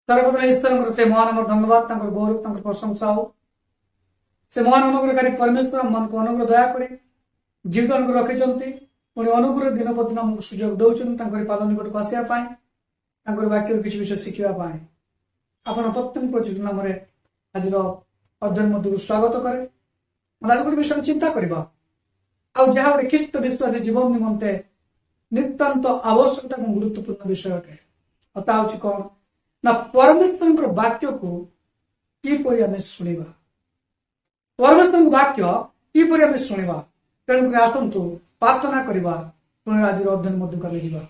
सर्वप्रथम ईश्वर से महान आम धन्यवाद गौरव प्रशंसा हो से महान अनुग्रहकारी परमेश्वर मन को अनुग्रह दया करे जीवित अनुग्रह रखिंट पुणी अनुग्रह दिन प्रतिदिन आमको सुजोग दौरान पाद निकट को आसवाई वाक्य किसी विषय शिखापी आपण प्रत्येक प्रति नाम आज अध्ययन मध्य स्वागत करे आज गोटे विषय चिंता करवा आउ जहाँ गोटे ख्रीष्ट विश्वासी जीवन निमंते नितांत आवश्यकता गुरुत्वपूर्ण विषय अटे अता हूँ कौन ना परमेश्वर वाक्य को किपरि आमे शुणिबा परमेश्वर वाक्य किपरि आमे शुणिबा तेणुक आसतु प्रार्थना करवा पुणी आज अध्ययन मध्य आमे जीवा।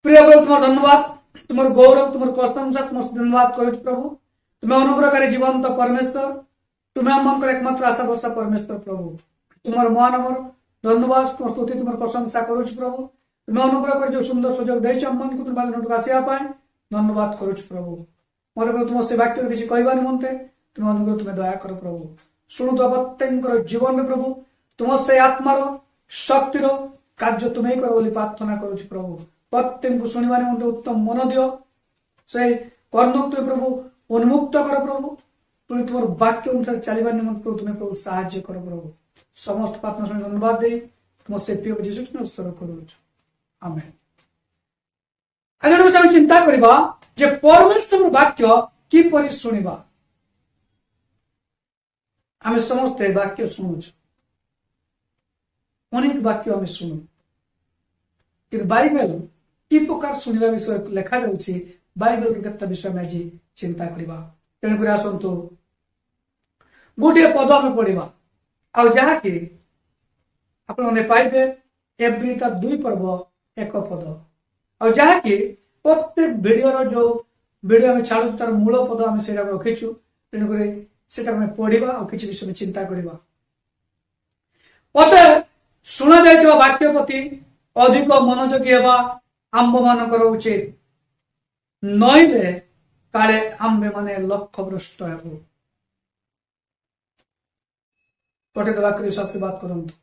प्रिय प्रभु तुम धन्यवाद तुम गौरव तुम प्रशंसा तुम धन्यवाद कर प्रभु तुम्हें अनुग्रहकारी जीवंत परमेश्वर तुम्हें आम एकमात्र आशा भरसा परमेश्वर प्रभु तुम महान आमर धन्यवाद तुम स्तुति तुम प्रशंसा करुच प्रभु तुम्हें अनुग्रह कर जो सुंदर सुजोग देछ मन को तुम आसवाई धन्यवाद करुच प्रभु मत तुम से वाक्य किसी कहवा निमंते तुम अनुग्रह तुम्हें दया कर प्रभु शुणु प्रत्येक जीवन प्रभु तुम से आत्मार शक्तिर कार्य तुम्हें कर बोली प्रार्थना करुच प्रभु प्रत्येक को शुणवा निमंते उत्तम मन दियो से कर्म तुम प्रभु उन्मुक्त कर प्रभु पुणी तुम वाक्य अनुसार चलवा निमंते प्रभु तुम्हें प्रभु साहाय्य कर प्रभु समस्त प्रार्थना शुणी धन्यवाद दे तुम से प्रिय जीसु ईश्वर करुच आमेन। आज आम चिंता करवा जे परमेश्वर वाक्य किपरि शुणिबा आम समस्ते वाक्य शुणुच अनेक वाक्य आम शुणु कि बाइबल कि प्रकार शुणा विषय लेखा जाऊँगी बाइबल केत विषय में आज चिंता करवा तेणुक आसतु गोटे पद आम पढ़ा आ जहाँकि आपने पाइबे एवरीता 2 पर्व 1 पद आ जहाँकि प्रत्येक भिडियो जो भिडियो आम छाड़ू तार मूल पद आम से रखीचु तेणुक से पढ़ा और किसी विषय में चिंता करवा अतः शुणा जाइथिबा वाक्य प्रति अधिक मनोयोगी हेबा आंब मानकर उचित नईले काले आंबे माने लक्ष्यभ्रष्ट हेबु पठित वाक्य विश्वास बात करंतु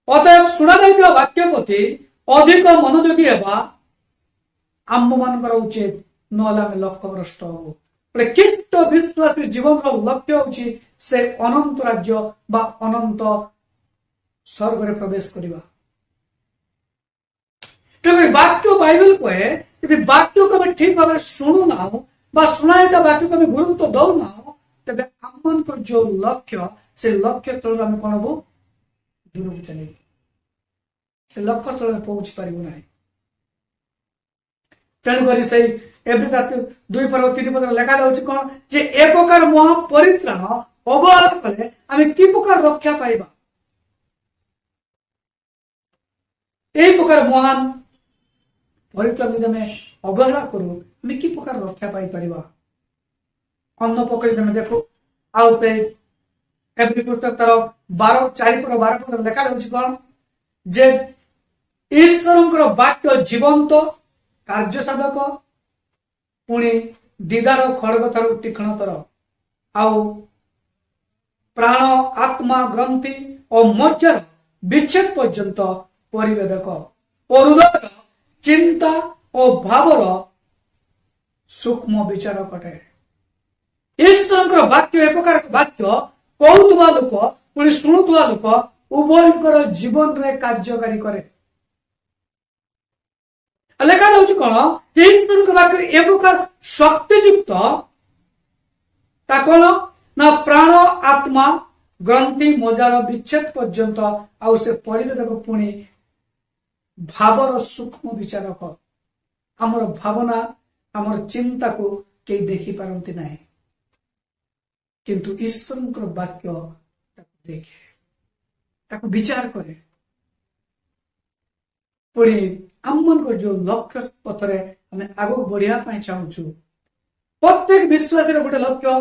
अतः शुणा जाइथिबा वाक्य प्रति अधिक मनोयोगी हेबा आंब मानकर उचित नहले आमे लक्ष्यभ्रष्ट हेबु ख्रीष्ट विश्वासी जीवन लक्ष्य होची से अनंत राज्य बा अनंत स्वर्ग रे प्रवेश करवा वाक्य बाइबल कहे यदि वाक्य को ठीक भाव शुणु ना बा शुणाएगा वाक्य को गुरुत्व दौ ना तेज आम जो लक्ष्य से लक्ष्य स्थल आम कौन हबू दूर को चले से लक्ष्य स्थल पहुंची पारू ना तेणुक से एवरी 2 पर्व 3 पद लेखा जाऊँ कौन जे ए प्रकार महापरित्राण अवहेला कले आम कि प्रकार रक्षा पाइबा यही प्रकार महान परित्राण यदि आम अवहेला करूँ आम कि प्रकार रक्षा पाई परिबा अन्न पकड़ तुम देखो आउ से एवरी पुस्तक तार 4 पद लेखा जाऊँ कौन जे ईश्वर वाक्य जीवंत कार्य साधक पुणी दीदार खड़ग थारू तीक्ष्णतर आउ प्राण आत्मा ग्रंथि और मज्जार विच्छेद पर्यंत परिवेदक और हृदय चिंता और भावर सूक्ष्म विचारक अटे ईश्वर वाक्य ए प्रकार वाक्य कहूवा लोक पुणी शुणुवा लोक उभयंकर जीवन रे कार्यकारी करे लेखा जाऊँ कौन ईश्वर वाक्य ए प्रकार शक्तियुक्त कौन ना प्राण आत्मा ग्रंथि मजार विच्छेद पर्यंत आउ से परिवेदक पुणी भावर सूक्ष्म विचारक आमर भावना आमर चिंता को कई देखी पारती ना किंतु ईश्वर वाक्य देखे विचार करे पुणी आम जो लक्ष्य पथरे आम आग बढ़िया चाहूँ प्रत्येक विश्वासी गोटे लक्ष्य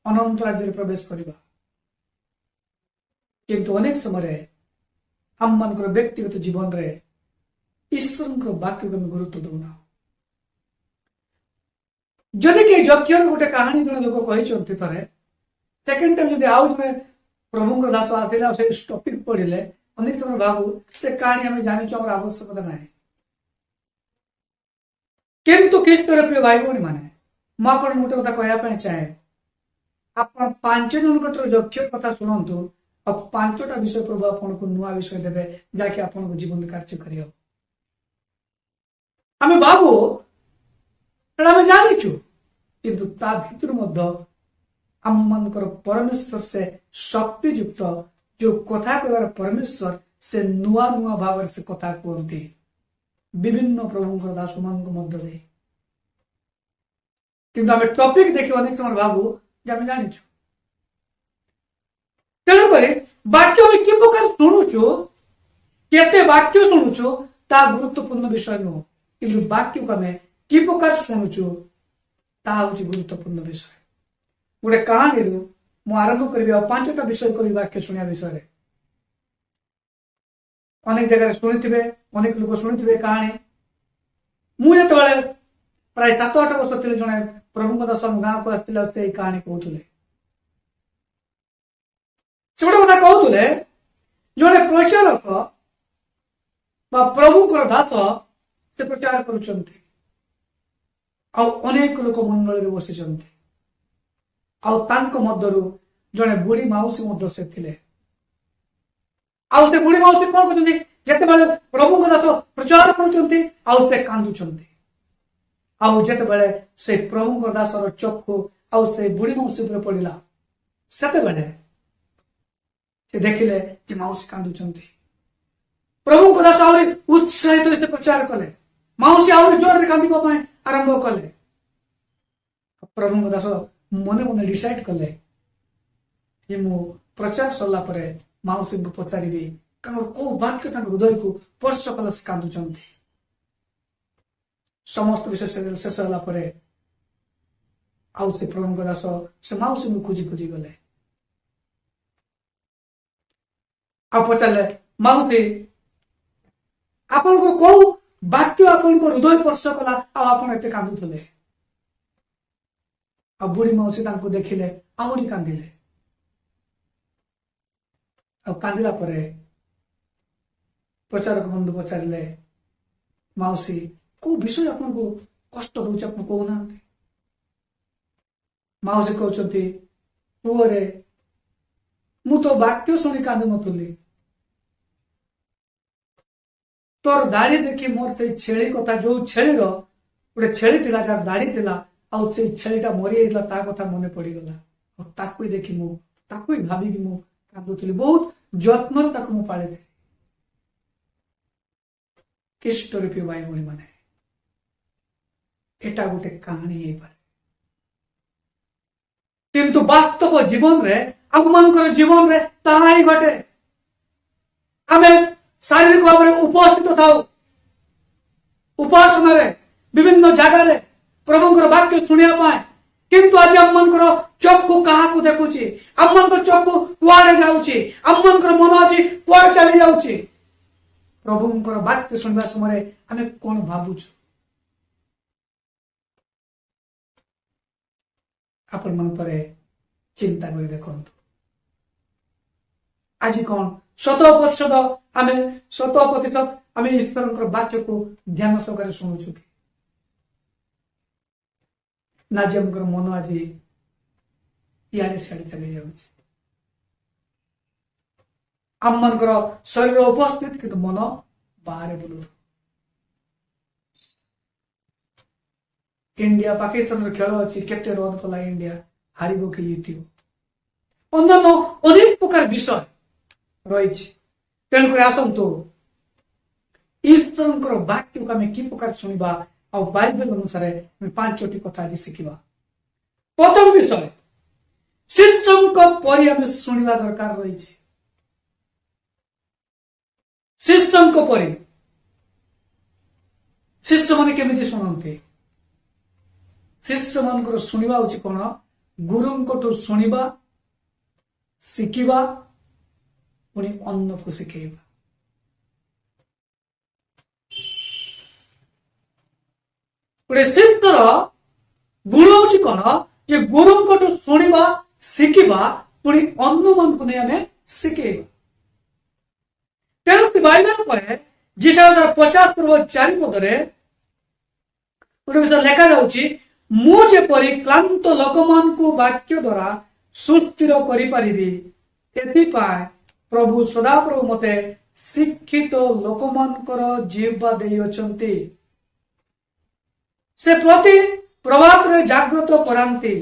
अनंत राज्य प्रवेश करवा किंतु अनेक समय आम मान व्यक्तिगत जीवन रे ईश्वर वाक्य को गुरुत्व दौना जदि कि यज्ञ गोटे कहानी जन लोक कहते थे सेकेंड टाइम जब आउ जब प्रभु दास आसला से टॉपिक पढ़ले अनेक समय भावु से कहानी आम जानी आवश्यकता ना किंतु ख्रीष्टर प्रिय भाई भौणी मैंने मुझे गोटे कथा कहवाई चाहे आप 5 जन यक्ष कथा शुणु और 5टा विषय प्रभु आपको नुआ विषय देवे जहाँकि आप जीवन कार्य कर आम बाबू आम जाचु किंतु ता भीतर आम मानकर परमेश्वर से शक्तियुक्त जो कथा कह परमेश्वर से नुआ नुआ भाव से कथा कहते विभिन्न प्रभु दास मध्य किंतु आम टॉपिक देखिए अनेक समय भावु आम जाचु तेणुक वाक्य आम कि प्रकार शुणुचु केते वाक्य शुणुचु ता गुरुत्वपूर्ण विषय नुह किंतु वाक्य को आम कि प्रकार शुणुचु ता हूँ गुरुत्वपूर्ण विषय गोटे कहानी मु आरंभ करी 5टा विषय कह वाक्य शुणा विषय अनेक जगह शुणी अनेक लोग शुणी कहानी मुझे प्राय 7-8 वर्ष थी जड़े प्रभु दास गाँव को आसते से कहानी कहते से गोटे कथा कहते जड़े प्रचारक प्रभु दास से प्रचार कर अनेक लोक मंडल बसी मध्यरु जड़े बुढ़ी मौसी से थे बुढ़ी मौसी कौन कर प्रभु दास प्रचार कर कांदुंट आते से प्रभु दासर चक्षु से बुढ़ी मौसी पर पड़ा से देखिले जे मौसी कांदुंट प्रभु दास आहरी उत्साहित से प्रचार कले मौसी आहरी जोर कांदा आरंभ कले प्रभु दास मने मने डिसाइड कले जे मु प्रचार सरला परे मौसी को पचारि कौ वाक्य हृदय को स्पर्श कला से कांदुंट समस्त विषय शेष होगा आउ से प्रभु दास से मौसी को खोजी खोजी गले आ पचारे मौसी आपण को कौ वाक्य आपण को हृदय स्पर्श कला आपते कांदुले आ बुढ़ी मौसी देखिले आहरी कांदिले कांदिला प्रचारक बंधु पचारे मौसी को विषय आपन को कष्ट दूचे आप कहना मौसी कहते पुअरे मु तो वाक्य शुणी कांदु नी तोर दाढ़ी देखी मोर से छेली कथा जो छेली गोटे छेली थिला जार दाढ़ी थिला आउ से छेलीटा मरी जाइला ता कथा मने पड़ीगला और ताकू देखी मु ताकू भाविकी मु कांदुली बहुत जत्न ताकू मु पाली किष्ट प्रिय भाई भौणी माने एटा गोटे कहानी है पारे किंतु वास्तव जीवन रे आम मानकर जीवन रे ताहा ही घटे आमे शारीरिक भाव में उपस्थित था उपासना रे विभिन्न जगह रे प्रभु वाक्य शुणा पाए किंतु आज आम मानकर चक्षु क्या देखुची आम मान चक्षु कुआड़े जाऊँगी आम मान मन अच्छी कुआड़े चली जाऊँगी प्रभुंकर वाक्य शुणा समय आम कौन भावुचु आपण मन पर चिंता कर देखु आज कौन 100% आम 100% आम ईश्वर वाक्य को ध्यान सहकार शुणुचु कि ना जी आम मन आज इे सियाड़े चली जाऊँ आम मान शरीर उपस्थित कि मन बाहर बुलू इंडिया पाकिस्तान खेल अच्छी केते रन कला इंडिया हार कि जीत अन्य अनेक प्रकार विषय रही तेणुक आसतु ईश्वर वाक्य को आम कि प्रकार शुणा आ बाइबल अनुसार 5टी कथा आज शिखा प्रथम विषय शिष्य परी आम शुणा दरकार रही शिष्य परी शिष्य मैंने केमी शुणती शिष्य मान शुणा हूँ कौन गुरु शुणा शिखा पुणी अन्न को शिखेबा गोटे शिष्यर गुण हूँ कौन जे गुरु शुणा शिखा पुणी अन्न मान को नहीं आम शिखेबा तेणु बाइबल कहे जिसा 50 पूर्व 4 पदरे गोटे विषय लेखा जाउछि मु जेपरि क्लांत लोकमानकु वाक्य द्वारा सुस्थिर करि परिबि एथिपाय प्रभु सदाप्रभु मते शिक्षित लोकमानकर जीवा देई अछंती से प्रति प्रभात रे जागृत करांती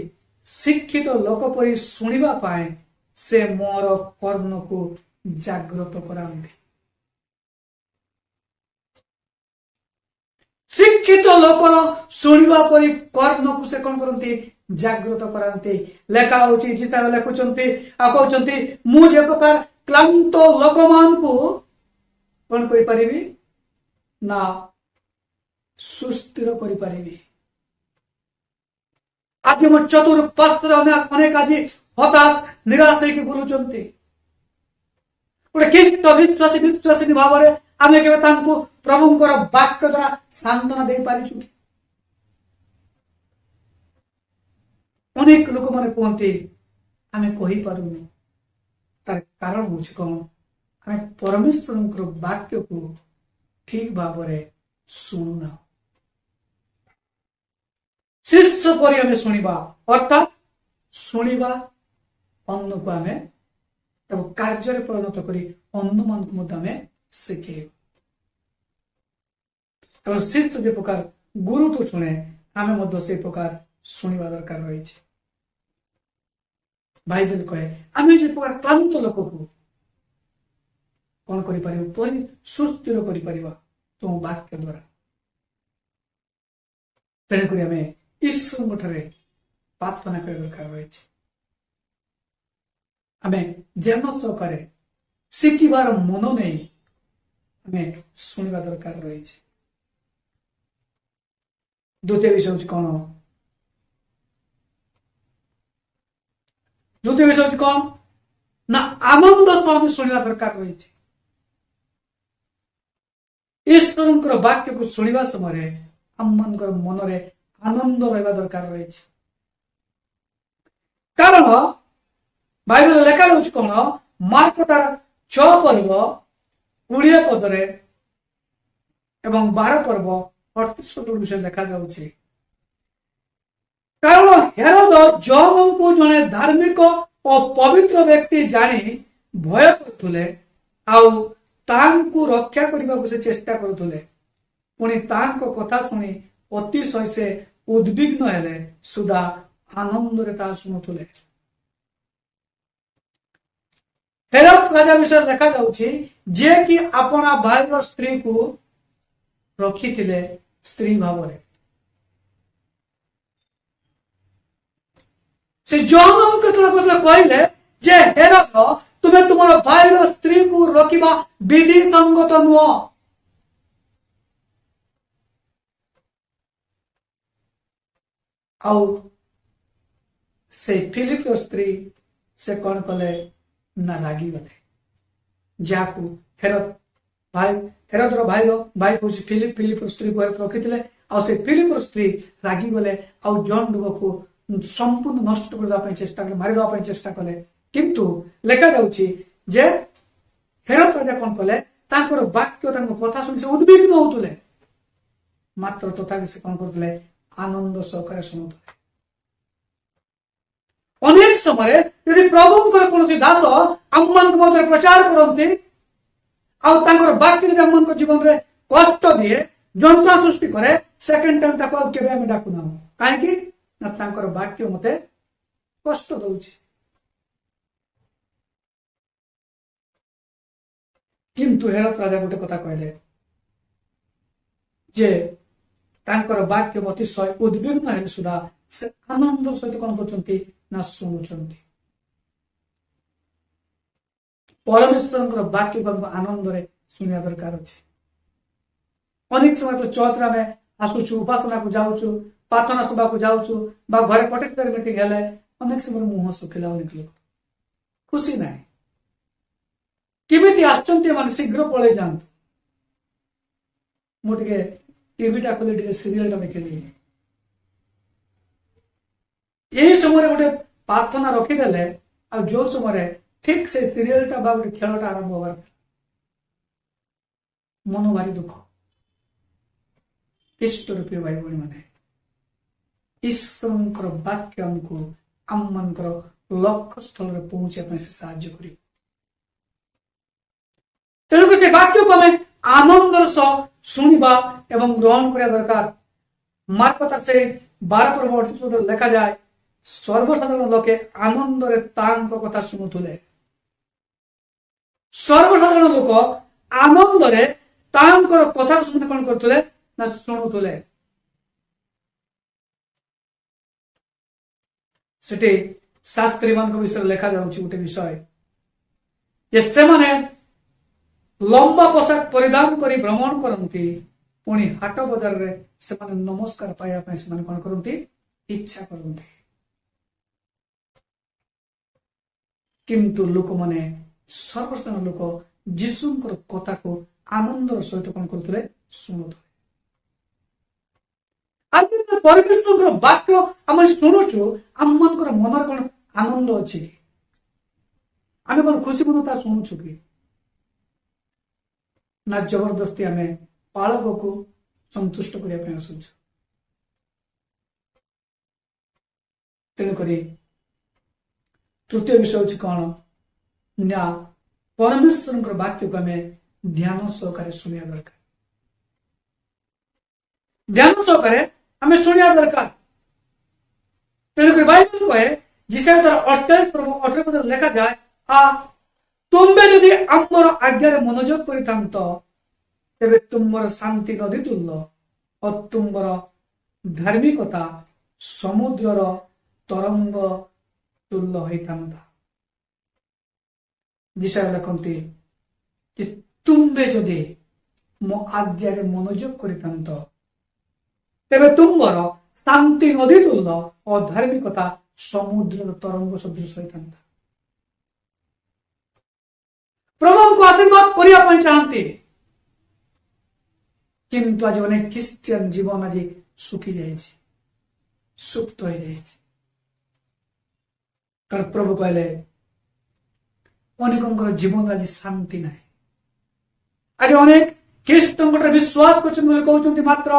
शिक्षित लोक परि सुनिबा पाए से मोर कर्ण को जागृत करांती शिक्षित लोकर शुणा परी कर्ण को से कौन करती जागृत करांती लेखा होची जिसा लेखुचंती आ कहउचंती मु जे प्रकार क्लांत लोकमान को कौन करि परिबी ना सुस्थिर करि परिबी आज मो चतुर्पार्श्व अनेक आज हताश निराश होइके बुलुचंती गोटे ख्रीष्ट विश्वासी विश्वासिनी भाव में आमे केबे तांको प्रभुंकर वाक्य द्वारा सांत्वना दे पारिछु अनेक लोक माने कहते आमे कहि पारुनी तार कारण होछि कोन आमे परमेश्वरंकर वाक्य को ठीक भाव में सुनुना शिष्य परि आमे सुनिबा अर्थात सुनिबा अन्न को आमे तब कार्य परिणत करी अन्न मान को मध्य आमे शिखे कारण शिष्य जे प्रकार गुरु तो शुणे आमे मध्य से प्रकार सुनिबा दरकार रही बाइबल कहे आमे जे प्रकार क्लांत लोक को कौन करि परिबो परि सुस्थिर करि परिबा तो वाक्य द्वारा तेने करी आमे ईश्वर मठरे प्रार्थना कर दरकार रही आमे ज्ञान सहकारे शिखिबार मन नहीं हमें सुनिबा दरकार रही द्वितीय विषय हूँ कौन द्वितीय विषय हूँ कौन ना आनंद तो हमें सुनिबा दरकार रही ईश्वर वाक्य को सुनिबा समय आम मन रे आनंद रहा दरकार रही कारण बाइबल लेखा जाउछि कोन मार्क तार 6 पर्व 20 पदरे एवं 12 पर्व 38 पद विषय देखा जाउछि कारण हेरोद जॉन को जने धार्मिक और पवित्र व्यक्ति जानी भय करथुले आउ तांकु रक्षा करबा से चेष्टा करथुले पुनी तांको कथा सुनी अतिशय से उद्विग्न हेले सुधा आनंद रे ता सुनुथुले हेरोद राजा विषय देखा जाउछि जे कि अपना भाईर स्त्री को रखिथिले स्त्री भाव रे से जॉन के कहले जे हेरोद तुम्हें तुम्हारा भाईर स्त्री को रखिबा विधि संगत नुह आउ से फिलिप स्त्री से कौन कले ना रागी गले जाकू हेरोद भाईर भाई को फिलिप फिलिप स्त्री को रखिथिले आ से फिलिप स्त्री रागी गले आ जॉन डुबो को संपूर्ण नष्ट करबा पय चेष्टा कले मारिबा पय चेष्टा कले किंतु लेखा जाउछि जे हेरोद राजा कौन कले तांकर वाक्य तांकर कथा सुनि से उद्विग्न होतुले मात्र तथापि से कौन करतले आनंद सहकारे सुनुथुले अनेक समय यदि प्रभुंकर कौन दास आम मान प्रचार करते वाक्य यदि आम जीवन में कष्ट दिए जंत्रा सृष्टि करे सेकेंड टाइम ताको केबे आमे डाकुना काहेकि ना तांकर वाक्य मते कष्ट दउछि किंतु हेरोद राजा गोटे कथा कहले जे तांकर वाक्य मते सय उद्विग्न हेले सुधा से आनंद सहित कौन करछंती ना शुणुचंती परमेश्वर वाक्य को आनंद रे सुनिया दरकार अछि अनेक समय तो चौथरा में आसुछु उपासना को जाउछु प्रार्थना सभा को जाउछु बा घरे कटेक्टर मीटिंग हेले अनेक समय मुह सुखिला अनेक लोक खुशी नाही केमिति आछंती माने शीघ्र पळे जांतु मोटिके टीवीटा खोले टिके सीरियलटा देखिली यही समय गोटे प्रार्थना रखीदे आ जो समय ठीक से सीरियलटा बा गोटे खेलटा आरंभ होबार मन भारी दुख इष्ट रूपी भाई भाई मैंने ईश्वर वाक्य आमको आम मानकर लक्ष्य स्थल में पहुंचा से साहाय्य कर। तेणुक से वाक्य को आम आनंदर सह शुणा एवं ग्रहण करा दरकार। मार्क से 12 पर्व लेखा जाए सर्वसाधारण लोके आनंदरे तांको कथा शुणुले। सर्वसाधारण लोक आनंदरे तांकर कथा शुणी कौन करते ना शुणुले। सेठी शास्त्री मान विषय लेखा जाउछि गोटे विषय जे से माने लंबा पोशाक परिधान करी भ्रमण करती पुणी हाट बजार रे से माने नमस्कार पाया पय से माने कोन करती इच्छा करती। किंतु लोक माने सर्वसाधारण लोक जीशुंकर कथा को आनंदर सहित कोन करथले सुनुथले। आज परमेश्वर वाक्य आम शुणुचु आम मान मनर कौन आनंद अच्छी कि आम कौन खुशी मन तार शुणुचु कि ना जबरदस्ती आम पालक को संतुष्ट करने आसुच। तेणुक तृतीय विषय हूँ कौन ना परमेश्वर वाक्य को आम ध्यान सहकारे शुणा दरकार। ध्यान सहकारे आम शुणा दरकार। तेणुक बाइबल कहे जिसे 48 पर्व 18 पद लेखा जाए तुम्बे यदि आमर आज्ञा मनोयोग करितांत तेबे तुमर शांति नदी तुल्य और तुमर धार्मिकता समुद्रर तरंग तुल्य होइतांता। विषय लिखती कि तुम्बे यदि मो आज्ञा मनोयोग करितांत तेबे तुमर शांति नदी तुल्य और धार्मिकता समुद्र तरंग सदृश होइतांता। प्रभु को आशीर्वाद करने चाहती किंतु आज अनेक क्रिश्चियन जीवन आज सुखी जाए सुप्त हो जाए। कारण प्रभु कहले अनेक जीवन आज शांति ना। आज अनेक ख्रीष्टन विश्वास कर मात्र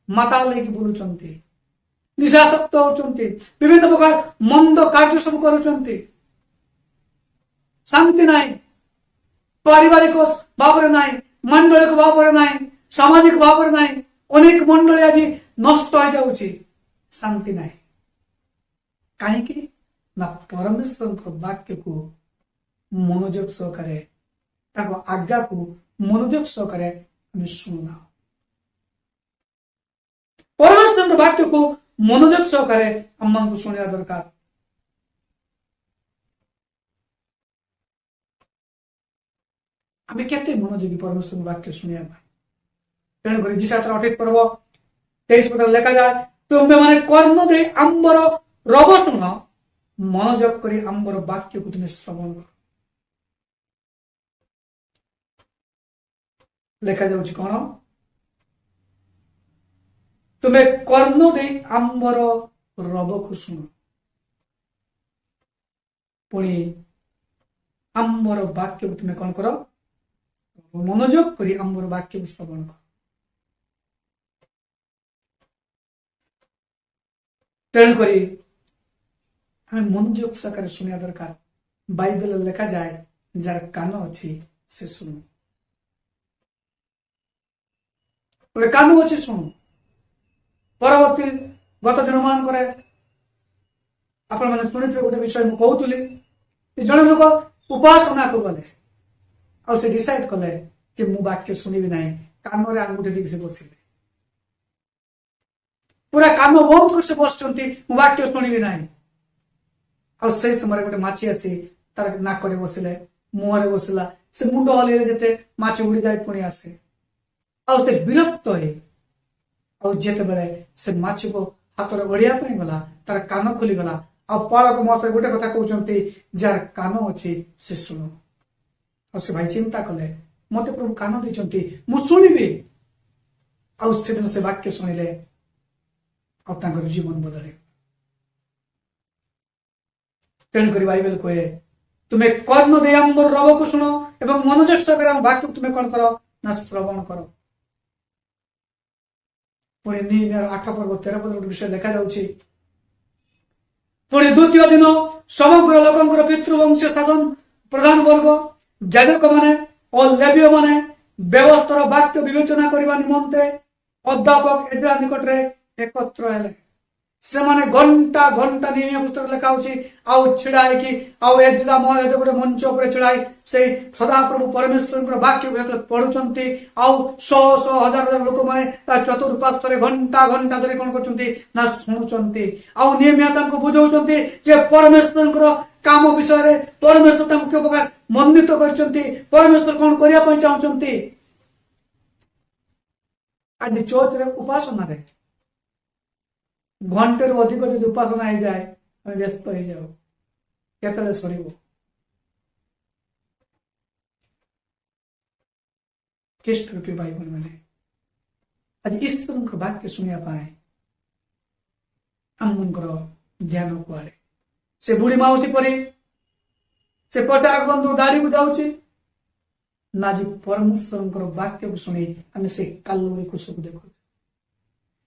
माता लेकिन बुलूं निशासक्त होती विभिन्न प्रकार मंद कार्य सब कर शांति ना पारिवारिक भाव में ना मंडलिक भाव में ना सामाजिक भाव में ना अनेक मंडली आज नष्ट हो जाऊँगी शांति ना कहीं ना परमेश्वर वाक्य को मनोयोग सहकारे आज्ञा को मनोयोग सहकारे शुणुना। परमेश्वर वाक्य को मनोयोग सहकारे आम शुणा दरकार। आम केते मनोयोगी परमेश्वर वाक्य शुणा। तेणुक 28 पर्व 23 पद लेखा जाए तुम्हें माने कर्ण दे आंबर रब शुण मनोयोग करी आंबर वाक्य को तुम्हें श्रवण कर। लेखा जाउछि कौन तुम्हें कर्ण दे आंबर रब को शुण पुणी आंबर वाक्य को तुम्हें कौन कर मनोयोग करी आंबर वाक्य को श्रवण कर। तेणुक हमें मनोयोग सहकारे शुणा दरकार। बाइबल लेखा जाए जार कान अच्छी से शुणु कान अच्छी शुणु। परवर्ती गत दिन मान आपण शुणी गोटे विषय मुझे कहूली जड़े लोक उपासना को गले आ डिसाइड कले जे मु वाक्य शुणिबी ना कान में आंगुठी देख से बसिले पूरा काम बंद कर से बस वाक्य शुणिबी ना से समय गोटे माछी आसी तार नाक बसिले मुहर बसला से मुंड हल जिते माछ उड़ी जाए पुणी आसे आते विरक्त जिते बेले से माछ को हाथ में ओढ़िया गला तार कान खोली गला पालक मत गोटे कथा कहते जार कान अच्छी से शुणु। से भाई चिंता कले मत प्रभु कान देते मुझे शुणिबी से दिन से वाक्य शुणिले जीवन बदले। तेणुक बाइबल कहे तुम्हें कर्ण दे आंबर रब को शुण एवं मनोयोग सहकारे वाक्य तुम्हें कौन कर ना श्रवण कर। पुणी 8 पर्व 13 पद गोटे विषय देखा जाउछि पुणी द्वितीय दिन समग्र लोकंकर पितृवंश शासन प्रधान वर्ग जाजक माने और लेवीय माने व्यवस्थार वाक्य विवेचना करने निमंते अध्यापक एजरा निकट रे एकत्र हेले से माने घंटा घंटा नियम पुस्तक लिखा आउ छिड़ाई कि आउ एजरा महाराज गोटे मंच उपर छिड़ाई से सदाप्रभु परमेश्वर वाक्य पढ़ुंट आउ शह शह हजार हजार लोक मैंने चतुर्पार्श्व घंटा घंटा धरी कौन कर शुणुंट आउ नियमिया बुझाऊँ जे परमेश्वर काम विषय परमेश्वर कि प्रकार मंडित कर परमेश्वर कौन करने चाहते आज चर्च रे उपासना रे घंटे रु अधिक जो उपासना हो जाए हमें व्यस्त हो जाओ केतले सरीब ख्रीष्ट रूपी भाई बहन मैंने आज ईश्वर वाक्य शुणा पाए आम ध्यान कुआड़े से बुढ़ी माउसी परी से प्रचारक बंधु दाढ़ी को जाऊँ ना जी परमेश्वर वाक्य को शुणी आम से कालोरी को सब देखु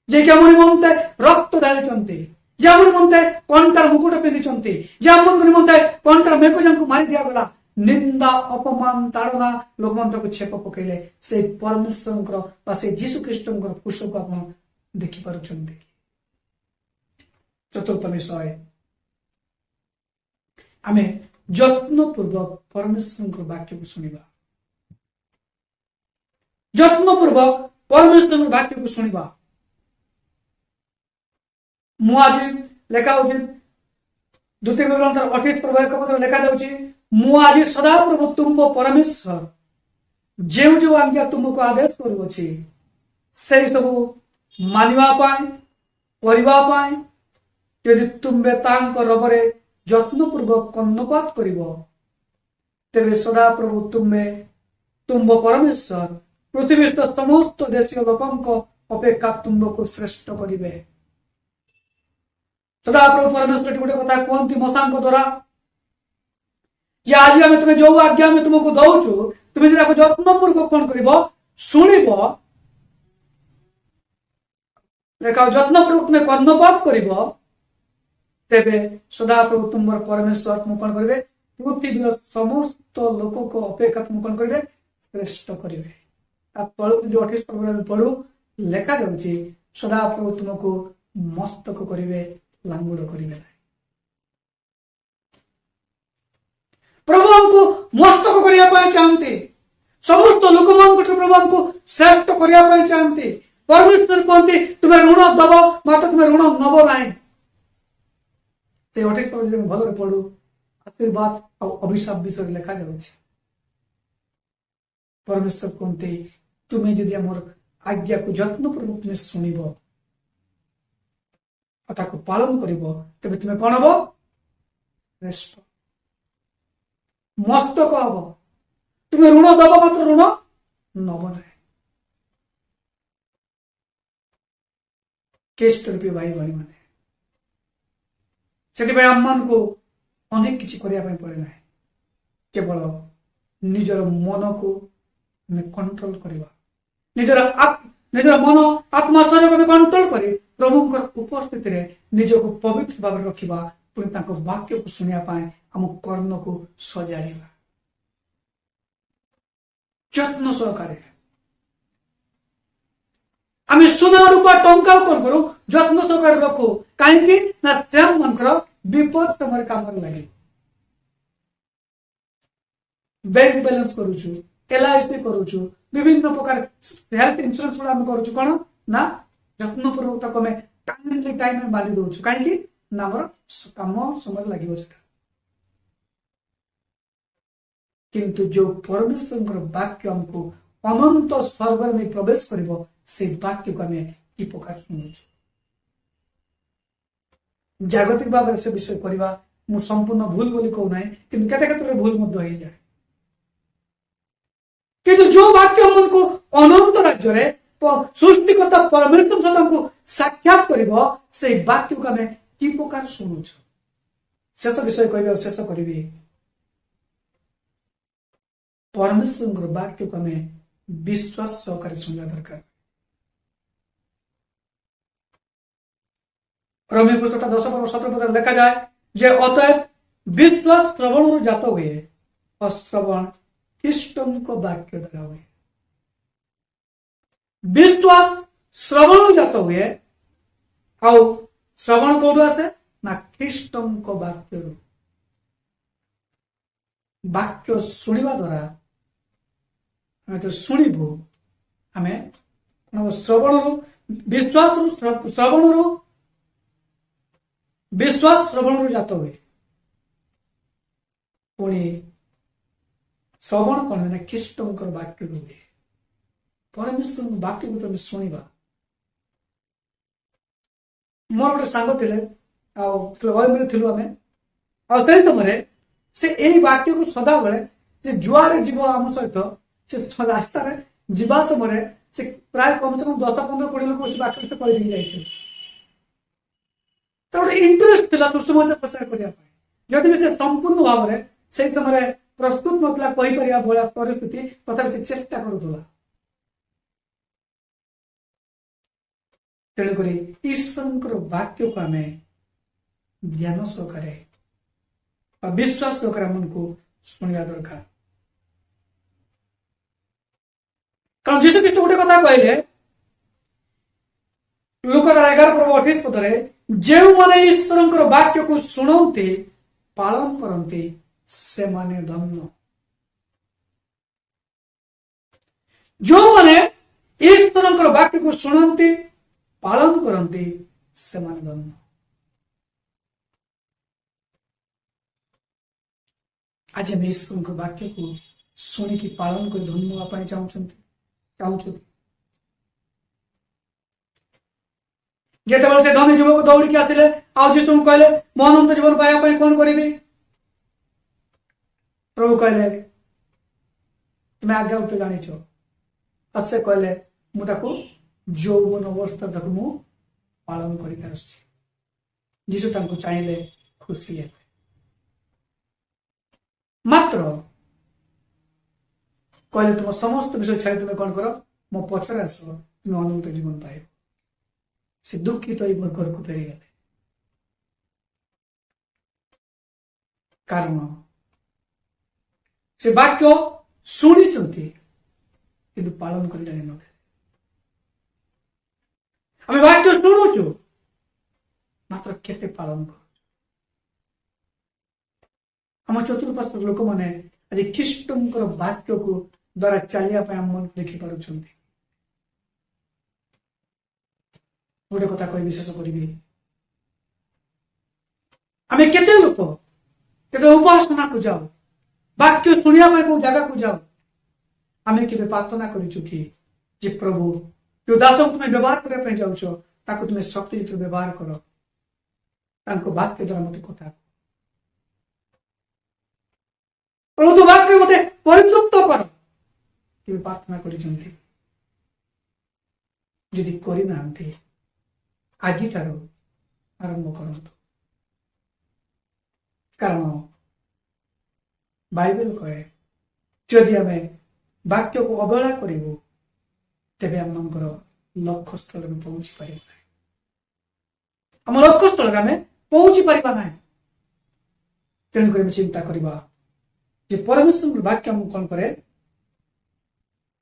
जे केमन निमंते रक्त ढाली जे आम निमंते कंटार मुकुट पिंधि जे आम निमंते कंटार मेकजान को मारी दिगला निंदा अपमान ताड़ना लोक मन छेप पकड़े से परमेश्वर से जीशु ख्रीष्ट कुश को आप देखिपार चतुर्थ विषय आम यत्नपूर्वक परमेश्वर वाक्य को शुणा यत्नपूर्वक परमेश्वर वाक्य को शुणा मुआजी लेखा द्वितीय विवरण 28 प्रभाव लेखा जाऊँगी मुआजी सदाप्रभु तुम परमेश्वर जो जो आज्ञा तुमको आदेश करुँच से सब मानवाई यदि तुम्बे रबरे यत्नपूर्वक कर्णपात कर तेरे सदाप्रभु तुम परमेश्वर पृथ्वी समस्त देशीय लोकों अपेक्षा तुमको श्रेष्ठ करेंगे सदाप्रभु परमेश्वर गोटे कथा कहती मशा द्वारा जे आज आम तुम्हें जो आज्ञा में तुमको दौचु तुम्हें यत्नपूर्वक कौन कर शुणव देखा यत्नपूर्वक तुम्हें कर्णपात कर तेबे सदाप्रभु तुम परमेश्वर तुम कौन करेंगे पृथ्वी समस्त लोक को अपेक्षा तुम कौन करेंगे श्रेष्ठ करेंगे तलू जो 28 पढ़ू लेखा जाऊँगी सदाप्रभु तुमको मस्तक करेंगे लांगुड़ करेंगे प्रभु हमको मस्तक करने चाहते समस्त लोक प्रभु हमको श्रेष्ठ करने चाहते परमेश्वर कहते तुम्हें ऋण दब मात्र तुम्हें ऋण नब ना से 28 भल पढ़ू आशीर्वाद और अभिशाप विषय लेखा जाऊँगी परमेश्वर कहते तुम्हें जदि आमर आज्ञा को यत्नपूर्वक तुम्हें शुणव ताको पालन कर तेज तुम्हें कौन हम श्रेष्ठ मस्तक हम तुम्हें ऋण दब मात्र ऋण नब ना केष्ट रूपी भाई भाई मैंने से आम मान को अधिक किसी करने पड़े ना केवल निजर मन को कंट्रोल करवा निजर मन आत्मा शरीर को कंट्रोल कर प्रभु उपस्थित निजक पवित्र भाव रखा पुणी वाक्य को शुणा आम कर्ण को सजाड़ा यत्न सहकारे आम सुना रूपा टंका कौन करूँ यत्न सहकारे रखू कहीं मन विपद समय काम लगे बैंक बैलेंस करुचु LIC करुचु विभिन्न प्रकार हेल्थ इंश्योरेंस गुड़ा करुचु कौन ना यत्नपूर्वक आम टाइमली टाइम में बांधि दौचु कहीं कम समय लगे किंतु जो परमेश्वर वाक्य हमको अनंत स्वर्ग में प्रवेश कर से वाक्य को आम कि प्रकार शुणु जागतिक भाव से विषय करवा मु संपूर्ण भूल बोली कहूना कि केते भूल हो जाए किंतु जो वाक्य हमको अनंत राज्य रे सृष्टिकर्ता परमेश्वर सहित हमको साक्षात कर से वाक्य को आम कि प्रकार शुणु से तो विषय कह शेष करी परमेश्वर वाक्य को आम विश्वास सहकारे शुणा दरकार रोमी पुस्तक 10:17 लिखा जाए जे अतएव विश्वास श्रवण जात हुए और श्रवण ख्रीष्टଙ୍କ वाक्य द्वारा हुए। विश्वास श्रवण जात हुए ଆଉ ଶ୍ରବଣ କୋଉଠୁ ଆସେ ନା ଖ୍ରୀଷ୍ଟଙ୍କ ବାକ୍ୟରୁ। ବାକ୍ୟ ଶୁଣିବା ଦ୍ୱାରା ଆମେ ଯେତେବେଳେ ଶୁଣିବୁ ଆମେ ଶ୍ରବଣରୁ ବିଶ୍ୱାସ ଶ୍ରବଣରୁ ଜାତ ହୁଏ। ପୁଣି ଶ୍ରବଣ କଣ ନା ଖ୍ରୀଷ୍ଟଙ୍କର ବାକ୍ୟରୁ ହୁଏ। ପରମେଶ୍ୱରଙ୍କ ବାକ୍ୟକୁ ତମେ ଶୁଣିବା। ମୋର ଗୋଟେ ସାଙ୍ଗ ଥିଲେ ଆଉ ଥିଲୁ ଆମେ ଆଉ ସେଇ ସମୟରେ ସେ ଏଇ ବାକ୍ୟକୁ ସଦାବେଳେ ସେ ଯୁଆଡେ ଯିବ ଆମ ସହିତ ସେ ରାସ୍ତାରେ ଯିବା ସମୟରେ ସେ ପ୍ରାୟ କମ ସେ କମ 10-15-20 ଲୋକ ସେ ବାକ୍ୟ ସେ କହିଦେଇକି ଯାଇଥିଲେ। ତ ଗୋଟେ ଇଣ୍ଟରେଷ୍ଟ ଥିଲା ସୁସମାଚାର ପ୍ରଚାର କରିବା ପାଇଁ। ଯଦି ବି ସେ ସମ୍ପୂର୍ଣ୍ଣ ଭାବରେ ସେଇ ସମୟରେ ପ୍ରସ୍ତୁତ ନଥିଲା କହିପାରିବା ଭଳିଆ ପରିସ୍ଥିତି ତଥାପି ସେ ଚେଷ୍ଟା କରୁଥିଲା। ତେଣୁକରି ଈଶ୍ୱରଙ୍କର ବାକ୍ୟକୁ ଆମେ ଧ୍ୟାନ ସହକାରେ ବା ବିଶ୍ୱାସ ସହକାରେ ଆମକୁ ଶୁଣିବା ଦରକାର। କାରଣ ଯୀଶୁ ଖ୍ରୀଷ୍ଟ ଗୋଟେ କଥା କହିଲେ ଲୁକା 11:28 ଯେଉଁମାନେ ଈଶ୍ୱରଙ୍କର ବାକ୍ୟକୁ ଶୁଣନ୍ତି ପାଳନ କରନ୍ତି ସେମାନେ ଧନ୍ୟ। ଯେଉଁମାନେ ଈଶ୍ୱରଙ୍କର ବାକ୍ୟକୁ ଶୁଣନ୍ତି ପାଳନ କରନ୍ତି ସେମାନେ ଧନ୍ୟ। ଆଜି ଆମେ ଈଶ୍ୱରଙ୍କ ବାକ୍ୟକୁ ଶୁଣିକି ପାଳନ କରି ଧନ୍ୟ ହେବା ପାଇଁ ଚାହୁଁଛୁ। ଯେତେବେଳେ ସେ ଧନୀ ଯୁବକ ଦୌଡ଼ିକି ଆସିଲେ ଆଉ ଯୀଶୁଙ୍କୁ କହିଲେ ମୋ ଅନନ୍ତ ଜୀବନ ପାଇବା ପାଇଁ କଣ କରିବି? ପ୍ରଭୁ କହିଲେ ତୁମେ ଆଜ୍ଞା ତ ଜାଣିଛ। ଆଉ ସେ କହିଲେ ମୁଁ ତାକୁ ଯୌବନ ଅବସ୍ଥା ତାକୁ ମୁଁ ପାଳନ କରିପାରୁଛି। ଯୀଶୁ ତାଙ୍କୁ ଚାହିଁଲେ ଖୁସି ହେବେ। ମାତ୍ର କହିଲେ ତୁମ ସମସ୍ତ ବିଷୟ ଛାଡ଼ି ତୁମେ କଣ କର ମୋ ପଛରେ ଆସ ତୁମେ ଅନନ୍ତ ଜୀବନ ପାଇବ। ସେ ଦୁଃଖିତ ହୋଇ ଘରକୁ ଫେରିଗଲେ। କାରଣ ସେ ବାକ୍ୟ ଶୁଣିଛନ୍ତି କିନ୍ତୁ ପାଳନ କରି ଜାଣିନଥିଲେ। ଆମେ ବାକ୍ୟ ଶୁଣୁଛୁ ମାତ୍ର କେତେ ପାଳନ କରୁଛୁ? ଆମ ଚତୁଃପାର୍ଶ୍ୱର ଲୋକମାନେ ଆଜି ଖ୍ରୀଷ୍ଟଙ୍କର ବାକ୍ୟକୁ ଦ୍ୱାରା ଚାଲିବା ପାଇଁ ଆମ ଦେଖିପାରୁଛନ୍ତି। ଗୋଟେ କଥା କହି ବିଶେଷ କରିବି, ଆମେ କେତେ ଲୋକ କେତେ ଉପାସନାକୁ ଯାଉ, ବାକ୍ୟ ଶୁଣିବା ପାଇଁ କୋଉ ଜାଗାକୁ ଯାଉ, ଆମେ କେବେ ପ୍ରାର୍ଥନା କରିଛୁ କି ଯେ ପ୍ରଭୁ ଯୋଉ ଦାସକୁ ତୁମେ ବ୍ୟବହାର କରିବା ପାଇଁ ଯାଉଛ ତାକୁ ତୁମେ ଶକ୍ତି ବ୍ୟବହାର କର, ତାଙ୍କ ବାକ୍ୟ ଦ୍ୱାରା ମତେ କଥା ପ୍ରଭୁ ତୋ ବାକ୍ୟ ମତେ ପରିତୃପ୍ତ କର। କେବେ ପ୍ରାର୍ଥନା କରିଛନ୍ତି? ଯଦି କରିନାହାନ୍ତି ଆଜିଠାରୁ ଆରମ୍ଭ କରନ୍ତୁ। କାରଣ ବାଇବେଲ କହେ ଯଦି ଆମେ ବାକ୍ୟକୁ ଅବହେଳା କରିବୁ ତେବେ ଆମମାନଙ୍କର ଲକ୍ଷ୍ୟ ସ୍ଥଳରେ ପହଞ୍ଚି ପାରିବା ନାହିଁ। ଆମ ଲକ୍ଷ୍ୟ ସ୍ଥଳରେ ଆମେ ପହଞ୍ଚି ପାରିବା ନାହିଁ। ତେଣୁକରି ଆମେ ଚିନ୍ତା କରିବା ଯେ ପରମେଶ୍ୱରଙ୍କ ବାକ୍ୟ ଆମକୁ କଣ କରେ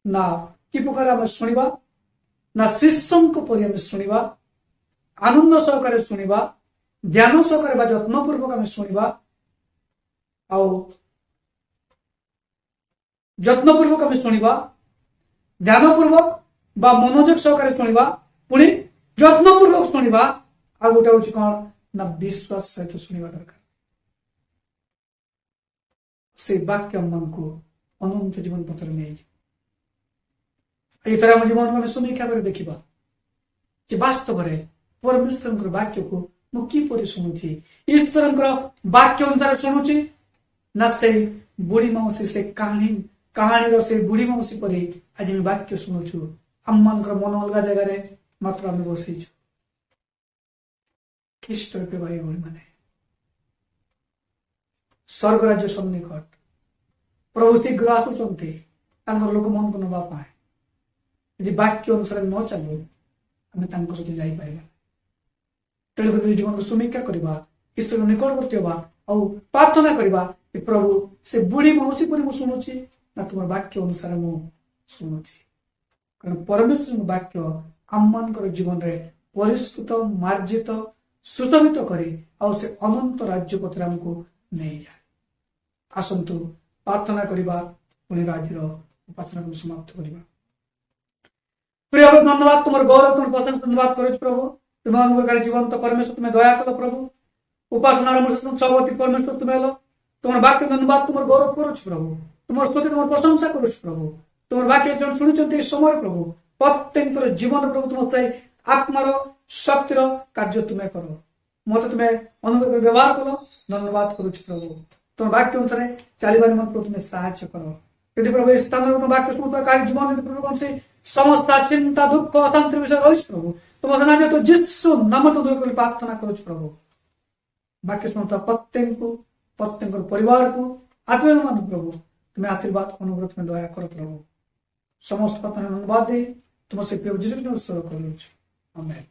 ନା କି ପ୍ରକାର ଆମେ ଶୁଣିବା ନା ଶିଷ୍ୟଙ୍କ ପରି ଆମେ ଶୁଣିବା, ଆନନ୍ଦ ସହକାରେ ଶୁଣିବା, ଧ୍ୟାନ ସହକାରେ ବା ଯତ୍ନପୂର୍ବକ ଆମେ ଶୁଣିବା, ଆଉ ଯତ୍ନପୂର୍ବକ ଆମେ ଶୁଣିବା, ଧ୍ୟାନପୂର୍ବକ ବା ମନୋଯୋଗ ସହକାରେ ଶୁଣିବା, ପୁଣି ଯତ୍ନପୂର୍ବକ ଶୁଣିବା, ଆଉ ଗୋଟେ ହଉଛି କଣ ନା ବିଶ୍ୱାସ ସହିତ ଶୁଣିବା ଦରକାର। ସେ ବାକ୍ୟ ଆମମାନଙ୍କୁ ଅନନ୍ତ ଜୀବନ ପଥରେ ନେଇଯିବ। ଏଇଥର ଆମ ଜୀବନକୁ ଆମେ ସମୀକ୍ଷା କରି ଦେଖିବା ଯେ ବାସ୍ତବରେ ପରମେଶ୍ୱରଙ୍କର ବାକ୍ୟକୁ ମୁଁ କିପରି ଶୁଣୁଛି। ଈଶ୍ୱରଙ୍କର ବାକ୍ୟ ଅନୁସାରେ ଶୁଣୁଛି ନା ସେଇ ବୁଢୀ ମାଉସୀ ସେ କାହାଣୀର ସେଇ ବୁଢୀ ମାଉସୀ ପରି ଆଜି ଆମେ ବାକ୍ୟ ଶୁଣୁଛୁ। ଆମମାନଙ୍କର ମନ ଅଲଗା ଜାଗାରେ ମାତ୍ର ଆମେ ବସିଛୁ। ଖ୍ରୀଷ୍ଟ ରୂପେ ଭାଇ ଭଉଣୀ ମାନେ ସ୍ୱର୍ଗ ରାଜ୍ୟ ସନ୍ନିକଟ, ପ୍ରଭୁ ଶୀଘ୍ର ଆସୁଛନ୍ତି ତାଙ୍କର ଲୋକମାନଙ୍କୁ ନେବା ପାଇଁ। ଯଦି ବାକ୍ୟ ଅନୁସାରେ ନ ଚାଲୁ ଆମେ ତାଙ୍କ ସହିତ ଯାଇପାରିବା। तेणुकर जीवन को समीक्षा करवा ईश्वर निकटवर्ती हवा और प्रार्थना करवा कि प्रभु से बुढ़ी मौसी पर शुणुची ना तुम वाक्य अनुसार शुणुची कारण परमेश्वर वाक्य आम मान जीवन में परिष्कृत मार्जित सुशोभित करे और से अनंत राज्य पत्र आमको नहीं जाए। आसतु प्रार्थना करवा पुणी आज उपासना को समाप्त करवा। प्रिय धन्यवाद तुम गौरव तुम प्रशंसा धन्यवाद करुच प्रभु तुम्हें अनुग्रहकारी जीवन तो परमेश्वर तुम्हें दया कल प्रभु उपासना सभापति परमेश्वर तुम्हें लो तुम वाक्य धन्यवाद तुम गौरव करुच प्रभु तुम स्तुति तुम प्रशंसा करुच प्रभु तुम वाक्य जो शुणी समय प्रभु प्रत्येक जीवन प्रभु तुम चाहे आत्मार शक्तिर कार्य तुम्हें कर मत तुम्हें अनुग्रह व्यवहार कल धन्यवाद करुच प्रभु तुम वाक्य अनुसार चलने मन प्रभु तुम्हें साहाय्य कर यदि प्रभु स्थान वाक्य कार्य जीवन प्रभु कौन से समस्त चिंता दुख अशांति विषय रही प्रभु तुम तो जिसु नाम तो दूर कर प्रार्थना करुच प्रभु वाक्य शुणुता प्रत्येक परिवार को आत्मीय मान प्रभु तुम्हें आशीर्वाद अनुग्रह तुम्हें दया कर प्रभु समस्त धन्यवाद दे तुम से प्रिय जीसु कर आमेन।